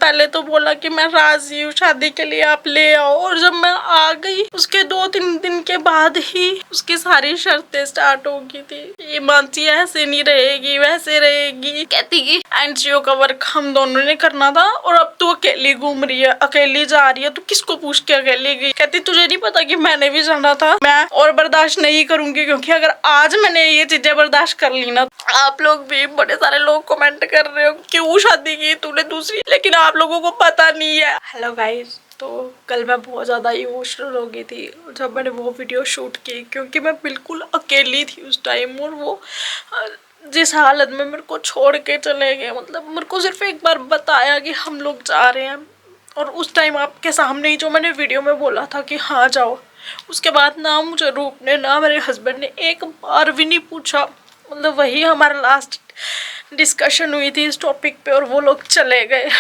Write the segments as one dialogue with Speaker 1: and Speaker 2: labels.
Speaker 1: पहले तो बोला कि मैं राजी हूँ शादी के लिए, आप ले आओ। और जब मैं आ गई उसके 2-3 दिन के बाद ही उसकी सारी शर्तें स्टार्ट हो गई थी। ये मानती ऐसे नहीं रहेगी, वैसे रहेगी, कहती कि एनजीओ का वर्क हम दोनों ने करना था और अब तू अकेली घूम रही है, अकेली जा रही है, तो किसको पूछ के अकेली गई। कहती तुझे नहीं पता कि मैंने भी जाना था, मैं और बर्दाश्त नहीं करूंगी, क्योंकि अगर आज मैंने ये चीजें बर्दाश्त कर ली ना। आप लोग भी बड़े सारे लोग कमेंट कर रहे हो क्यों शादी की तूने दूसरी, लेकिन आप लोगों को पता नहीं है। हेलो गाइस, तो कल मैं बहुत ज़्यादा इमोशनल हो गई थी जब मैंने वो वीडियो शूट की, क्योंकि मैं बिल्कुल अकेली थी उस टाइम। और वो जिस हालत में मेरे को छोड़ के चले गए, मतलब मेरे को सिर्फ एक बार बताया कि हम लोग जा रहे हैं, और उस टाइम आपके सामने ही जो मैंने वीडियो में बोला था कि हाँ जाओ, उसके बाद ना मुझे रूप ने ना मेरे हस्बैंड ने एक बार भी नहीं पूछा। मतलब वही हमारा लास्ट डिस्कशन हुई थी इस टॉपिक पे और वो लोग चले गए।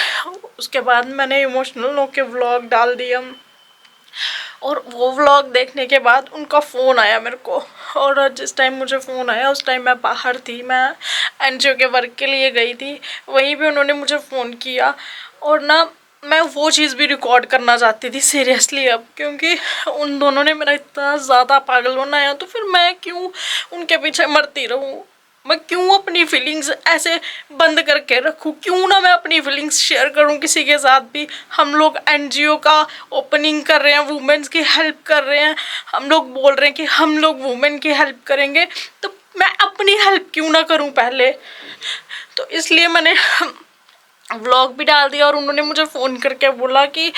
Speaker 1: उसके बाद मैंने इमोशनल होके व्लॉग डाल दिया, और वो व्लॉग देखने के बाद उनका फ़ोन आया मेरे को। और जिस टाइम मुझे फ़ोन आया उस टाइम मैं बाहर थी, मैं एनजीओ के वर्क के लिए गई थी। वहीं पे उन्होंने मुझे फ़ोन किया, और ना मैं वो चीज़ भी रिकॉर्ड करना चाहती थी सीरियसली अब, क्योंकि उन दोनों ने मेरा इतना ज़्यादा पागल बनाया, तो फिर मैं क्यों उनके पीछे मरती रहूँ, मैं क्यों अपनी फीलिंग्स ऐसे बंद करके रखूँ, क्यों ना मैं अपनी फीलिंग्स शेयर करूँ किसी के साथ भी। हम लोग एनजीओ का ओपनिंग कर रहे हैं, वुमेन्स की हेल्प कर रहे हैं, हम लोग बोल रहे हैं कि हम लोग वुमेन की हेल्प करेंगे, तो मैं अपनी हेल्प क्यों ना करूँ पहले। तो इसलिए मैंने व्लॉग भी डाल दिया। और उन्होंने मुझे फ़ोन करके बोला कि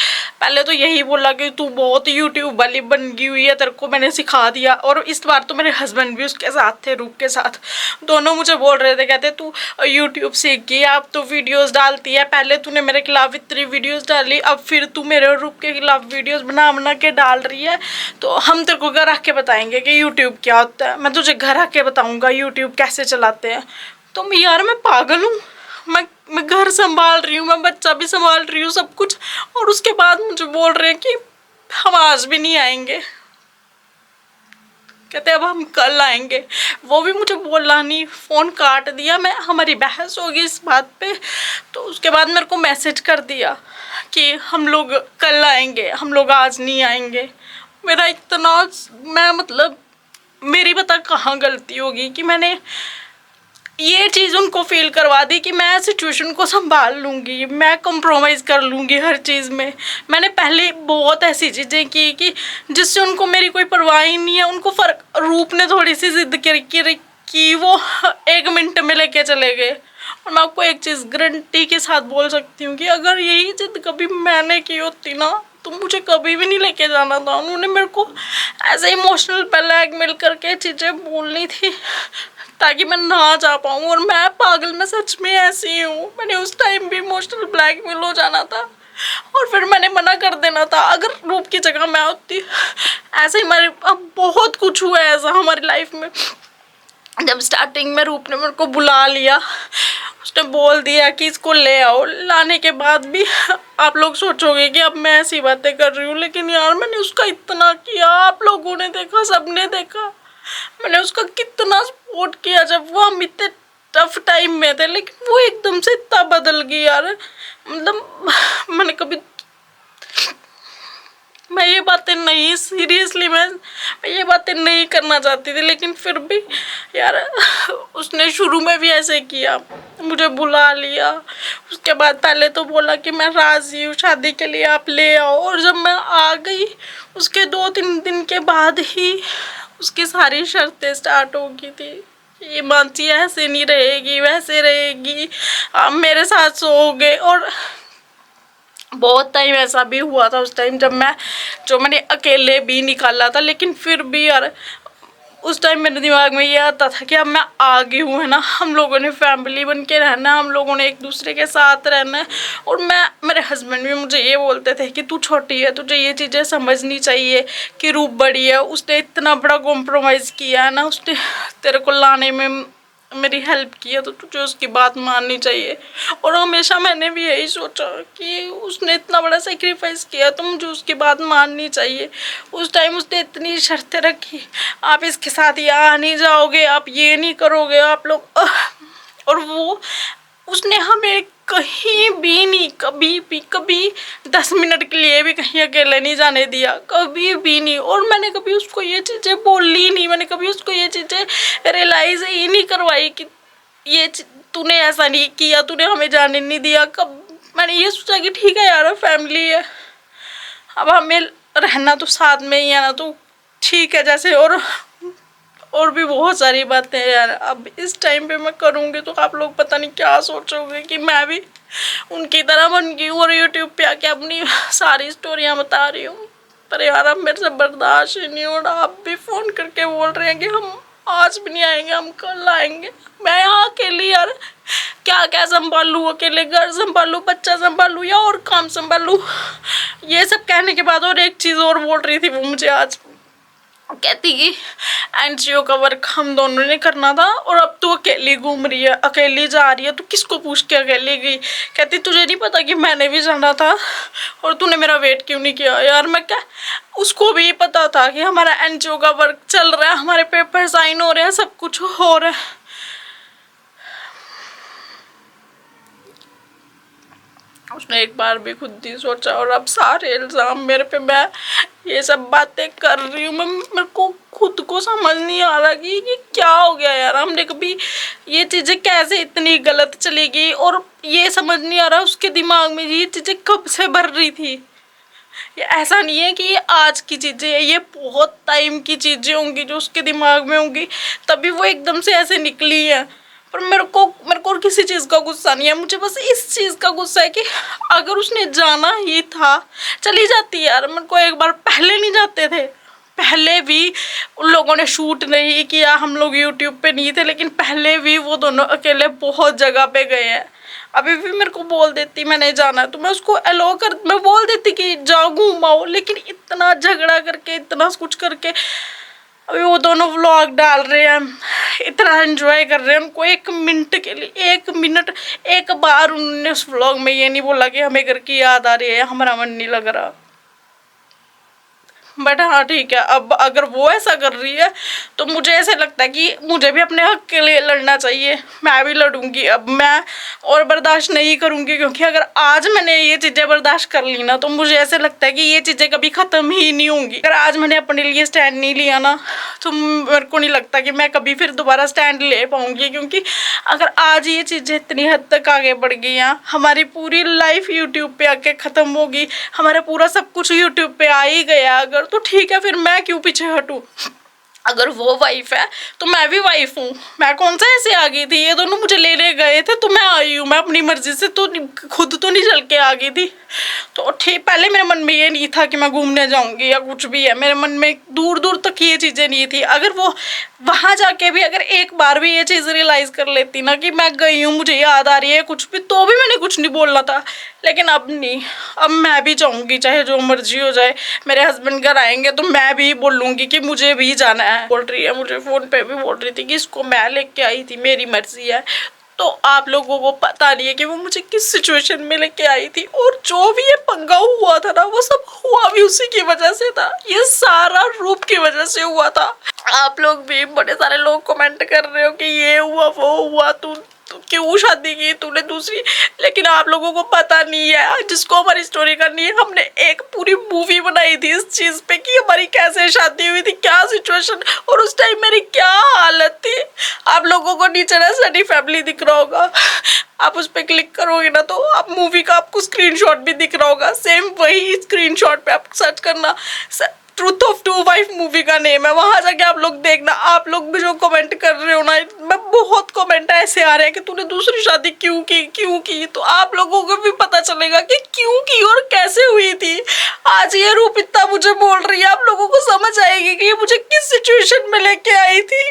Speaker 1: पहले तो यही बोला कि तू बहुत यूट्यूब वाली बन गई हुई है, तेरे को मैंने सिखा दिया। और इस बार तो मेरे हस्बैंड भी उसके साथ थे, रूप के साथ, दोनों मुझे बोल रहे थे, कहते तू यूट्यूब सीख गई, अब तो वीडियोस डालती है, पहले तूने मेरे खिलाफ इतनी वीडियोस डाली, अब फिर तू मेरे और रूप के खिलाफ वीडियोस बना के डाल रही है, तो हम तेरे को घर आके बताएंगे कि यूट्यूब क्या होता है, मैं तुझे घर आके बताऊँगा यूट्यूब कैसे चलाते हैं। तो यार मैं पागल हूँ, मैं घर संभाल रही हूँ, मैं बच्चा भी संभाल रही हूँ, सब कुछ, और उसके बाद मुझे बोल रहे हैं कि हम आज भी नहीं आएंगे, कहते अब हम कल आएंगे। वो भी मुझे बोला नहीं, फ़ोन काट दिया। मैं हमारी बहस होगी इस बात पे, तो उसके बाद मेरे को मैसेज कर दिया कि हम लोग कल आएंगे, हम लोग आज नहीं आएंगे। मेरा इतना, मैं मतलब मेरी पता कहाँ गलती होगी कि मैंने ये चीज़ उनको फील करवा दी कि मैं सिचुएशन को संभाल लूँगी, मैं कॉम्प्रोमाइज़ कर लूँगी हर चीज़ में। मैंने पहले बहुत ऐसी चीज़ें की कि जिससे उनको मेरी कोई परवाह ही नहीं है। उनको फ़र्क, रूप ने थोड़ी सी जिद की वो 1 मिनट में लेके चले गए। और मैं आपको एक चीज़ गारंटी के साथ बोल सकती हूँ कि अगर यही जिद कभी मैंने की होती ना, तो मुझे कभी भी नहीं लेके जाना था। उन्होंने मेरे को ऐसे इमोशनल ब्लैकमेल करके चीज़ें बोलनी थी ताकि मैं ना जा पाऊँ। और मैं पागल, मैं सच में ऐसी हूँ। मैंने उस टाइम भी इमोशनल ब्लैकमेल हो जाना था और फिर मैंने मना कर देना था। अगर रूप की जगह मैं होती, ऐसे हमारे अब बहुत कुछ हुआ है ऐसा हमारी लाइफ में। जब स्टार्टिंग में रूप ने मेरे को बुला लिया, उसने बोल दिया कि इसको ले आओ, लाने के बाद भी आप लोग सोचोगे कि अब मैं ऐसी बातें कर रही हूँ, लेकिन यार मैंने उसका इतना किया, आप लोगों ने देखा, सबने देखा, मैंने उसका कितना सपोर्ट किया जब वो हम इतने टफ टाइम में थे। लेकिन वो एकदम से इतना बदल गई यार, मतलब मैंने कभी, मैं ये बातें नहीं, सीरियसली मैं ये बातें नहीं करना चाहती थी, लेकिन फिर भी यार उसने शुरू में भी ऐसे किया, मुझे बुला लिया। उसके बाद पहले तो बोला कि मैं राजी हूँ शादी के लिए, आप ले आओ। और जब मैं आ गई उसके 2-3 दिन के बाद ही उसकी सारी शर्तें स्टार्ट हो गई थी। ये मानती ऐसे नहीं रहेगी, वैसे रहेगी, आप मेरे साथ सोओगे। और बहुत टाइम ऐसा भी हुआ था उस टाइम जब मैंने अकेले भी निकाला था, लेकिन फिर भी यार उस टाइम मेरे दिमाग में ये आता था कि अब मैं आ गई हूँ, है ना, हम लोगों ने फैमिली बन के रहना है, हम लोगों ने एक दूसरे के साथ रहना है। और मेरे हस्बैंड भी मुझे ये बोलते थे कि तू छोटी है, तुझे ये चीज़ें समझनी चाहिए कि रूप बड़ी है, उसने इतना बड़ा कॉम्प्रोमाइज़ किया है ना, उसने तेरे को लाने में मेरी हेल्प की है, तो तुझे उसकी बात माननी चाहिए। और हमेशा मैंने भी यही सोचा कि उसने इतना बड़ा सेक्रीफाइस किया तो मुझे उसकी बात माननी चाहिए। उस टाइम उसने इतनी शर्तें रखी, आप इसके साथ यहाँ नहीं जाओगे, आप ये नहीं करोगे, आप लोग और वो उसने हमें कहीं भी नहीं, कभी भी, कभी 10 मिनट के लिए भी कहीं अकेले नहीं जाने दिया, कभी भी नहीं। और मैंने कभी उसको ये चीज़ें बोली नहीं, मैंने कभी उसको ये चीज़ें रियलाइज़ ही नहीं करवाई कि ये तूने ऐसा नहीं किया, तूने हमें जाने नहीं दिया। कब मैंने ये सोचा कि ठीक है यार, फैमिली है, अब हमें रहना तो साथ में ही है ना, तो ठीक है। जैसे और भी बहुत सारी बातें हैं यार। अब इस टाइम पे मैं करूँगी तो आप लोग पता नहीं क्या सोचोगे कि मैं भी उनकी तरह बन गई हूँ और यूट्यूब पे आके अपनी सारी स्टोरियाँ बता रही हूँ। पर यार अब मेरे से बर्दाश्त ही नहीं हो रहा। आप भी फ़ोन करके बोल रहे हैं कि हम आज भी नहीं आएंगे, हम कल आएंगे। मैं यहाँ अकेली यार क्या क्या संभालूँ, अकेले घर संभालूँ, बच्चा संभालूँ या और काम संभालूँ। ये सब कहने के बाद और एक चीज़ और बोल रही थी वो मुझे आज, कहती कि एनजीओ का वर्क हम दोनों ने करना था और अब तू अकेली घूम रही है, अकेली जा रही है, तो किसको पूछ के अकेली गई। कहती तुझे नहीं पता कि मैंने भी जाना था और तूने मेरा वेट क्यों नहीं किया। यार मैं क्या, उसको भी पता था कि हमारा एनजीओ का वर्क चल रहा है, हमारे पेपर साइन हो रहे हैं, सब कुछ हो रहा है। उसने एक बार भी खुद ही सोचा और अब सारे इल्ज़ाम मेरे पे, मैं ये सब बातें कर रही हूँ। मेरे को खुद को समझ नहीं आ रहा कि ये क्या हो गया यार। हमने कभी ये चीज़ें कैसे इतनी गलत चली गई और ये समझ नहीं आ रहा उसके दिमाग में ये चीज़ें कब से भर रही थी। ये ऐसा नहीं है कि ये आज की चीज़ें है, ये बहुत टाइम की चीज़ें होंगी जो उसके दिमाग में होंगी, तभी वो एकदम से ऐसे निकली है। पर मेरे को किसी चीज़ का गुस्सा नहीं है, मुझे बस इस चीज़ का गुस्सा है कि अगर उसने जाना ही था चली जाती यार। मेरे को एक बार पहले नहीं जाते थे, पहले भी उन लोगों ने शूट नहीं किया, हम लोग यूट्यूब पे नहीं थे, लेकिन पहले भी वो दोनों अकेले बहुत जगह पे गए हैं। अभी भी मेरे को बोल देती मैंने जाना है तो मैं उसको अलो कर, मैं बोल देती कि जाओ घूम आओ, लेकिन इतना झगड़ा करके, इतना कुछ करके अभी वो दोनों व्लॉग डाल रहे हैं, इतना एंजॉय कर रहे हैं। उनको एक मिनट के लिए, एक मिनट, एक बार उन्होंने उस व्लॉग में ये नहीं बोला कि हमें घर की याद आ रही है, हमारा मन नहीं लग रहा। बट हाँ ठीक है, अब अगर वो ऐसा कर रही है तो मुझे ऐसे लगता है कि मुझे भी अपने हक के लिए लड़ना चाहिए, मैं भी लड़ूंगी। अब मैं और बर्दाश्त नहीं करूंगी, क्योंकि अगर आज मैंने ये चीज़ें बर्दाश्त कर ली ना तो मुझे ऐसे लगता है कि ये चीज़ें कभी ख़त्म ही नहीं होंगी। अगर आज मैंने अपने लिए स्टैंड नहीं लिया ना तो मेरे को नहीं लगता कि मैं कभी फिर दोबारा स्टैंड ले पाऊँगी, क्योंकि अगर आज ये चीज़ें इतनी हद तक आगे बढ़ गई हैं, हमारी पूरी लाइफ यूट्यूब पे आके ख़त्म होगी, हमारा पूरा सब कुछ यूट्यूब पे आ ही गया अगर, तो ठीक है, फिर मैं क्यों पीछे हटूं। अगर वो वाइफ है तो मैं भी वाइफ हूँ, मैं कौन सा ऐसे आ गई थी। ये दोनों मुझे लेने गए थे तो मैं आई हूँ, मैं अपनी मर्जी से तो खुद तो नहीं चल के आ गई थी। तो ठीक, पहले मेरे मन में ये नहीं था कि मैं घूमने जाऊँगी या कुछ भी है, मेरे मन में दूर दूर तक ये चीज़ें नहीं थी। अगर वो वहाँ जाके भी अगर एक बार भी ये चीज़ रियलाइज़ कर लेती ना कि मैं गई हूँ, मुझे याद आ रही है कुछ भी, तो भी मैंने कुछ नहीं बोलना था। लेकिन अब नहीं, अब मैं भी जाऊँगी चाहे जो मर्जी हो जाए। मेरे हस्बैंड घर आएंगे तो मैं भी बोलूँगी कि मुझे भी जाना है। बोल रही है, मुझे फ़ोन पे भी बोल रही थी कि इसको मैं लेके आई थी, मेरी मर्जी है। तो आप लोगों को पता नहीं है कि वो मुझे किस सिचुएशन में लेके आई थी, और जो भी ये पंगा हुआ था ना वो सब हुआ भी उसी की वजह से था, ये सारा रूप की वजह से हुआ था। आप लोग भी, बड़े सारे लोग कमेंट कर रहे हो कि ये हुआ वो हुआ, तू क्यों शादी की तूने दूसरी, लेकिन आप लोगों को पता नहीं है, जिसको हमारी स्टोरी करनी है, हमने एक पूरी मूवी बनाई थी इस चीज़ पे कि हमारी कैसे शादी हुई थी, क्या सिचुएशन, और उस टाइम मेरी क्या हालत थी। आप लोगों को नीचे ना सनी फैमिली दिख रहा होगा, आप उस पर क्लिक करोगे ना तो आप मूवी का आपको स्क्रीनशॉट भी दिख रहा होगा, सेम वही स्क्रीनशॉट पे आप सर्च करना, truth of two wife movie का नेम है, वहां जाके आप लोग देखना। आप लोग भी जो कमेंट कर रहे हो ना, मैं बहुत कमेंट ऐसे आ रहे हैं कि तूने दूसरी शादी क्यों की, तो आप लोगों को भी पता चलेगा कि क्यों की और कैसे हुई थी। आज ये रूप इतना मुझे बोल रही है, आप लोगों को समझ आएगी कि ये मुझे किस सिचुएशन में लेके आई थी।